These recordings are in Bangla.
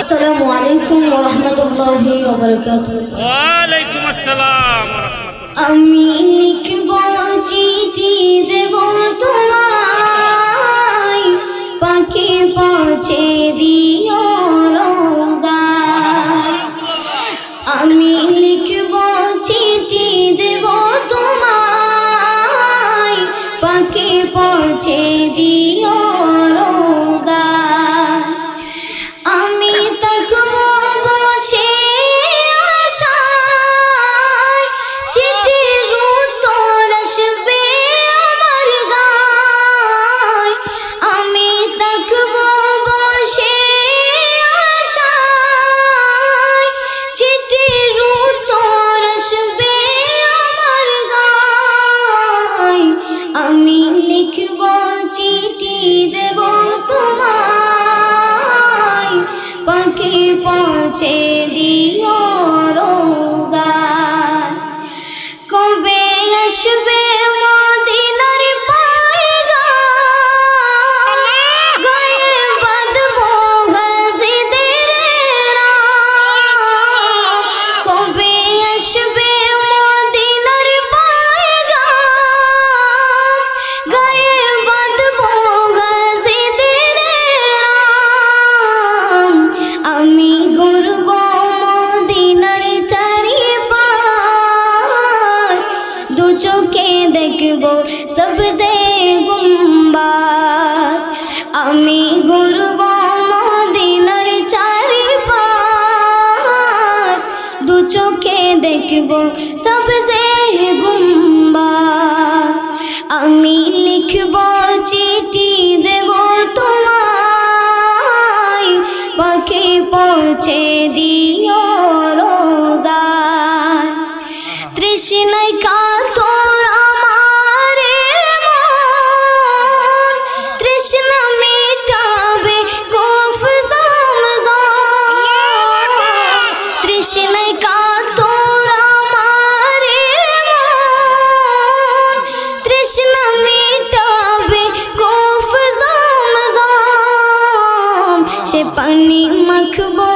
আসসালামু আলাইকুম ওয়া রাহমাতুল্লাহি ওয়া বারাকাতুহু। ওয়া আলাইকুম আসসালাম। আমি লিখব চিঠি দেব তোমায়, পাখি পৌঁছে দিও রোজায়। আমি লিখব চিঠি দেব তোমায়, পাখি পৌঁছে দিও রোজায়। আমি থাকব বসে আশায়, চিঠির উত্তর আসবে আমার গায়। আমি থাকব বসে আশায়, চিঠির উত্তর আসবে আমার গায়। আমি লিখব চিঠি দেব তোমায়, পাখি পৌঁছে দিও রোজায়। কবে আসবে মদিনার পায়গাম, গায়ে বাঁধবো গাজীদের রাম। কবে আসবে মদিনার পায়গাম, গায়ে বাঁধবো গাজীদের রাম। আমি ঘুরব মদিনার চারিপাশ, দু চোখে দেখব সবজে গুম্বাদ। আমি ঘুরব মদিনার চারিপাশ, দু চোখে দেখব সবজে গুম্বাদ। আমি লিখব চিঠি দেব তোমায়, পাখি পৌঁছে দিও রোজায়। তৃষ্ণায় কাতর আমার মন, তৃষ্ণা মেটাবে কূফ জমজম। তৃষ্ণায় কাতর আমার মন, তৃষ্ণা মেটাবে কূফ জমজম। সে পানি মাখবো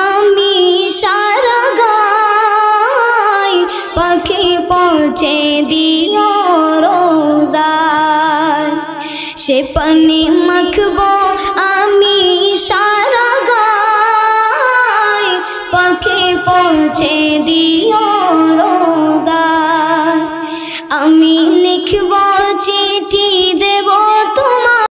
আমি সারা গায়, পাখি পৌঁছে দিও রোজায়। সে পানি মাখবো আমি সারা গায়, পাখি পৌঁছে দিও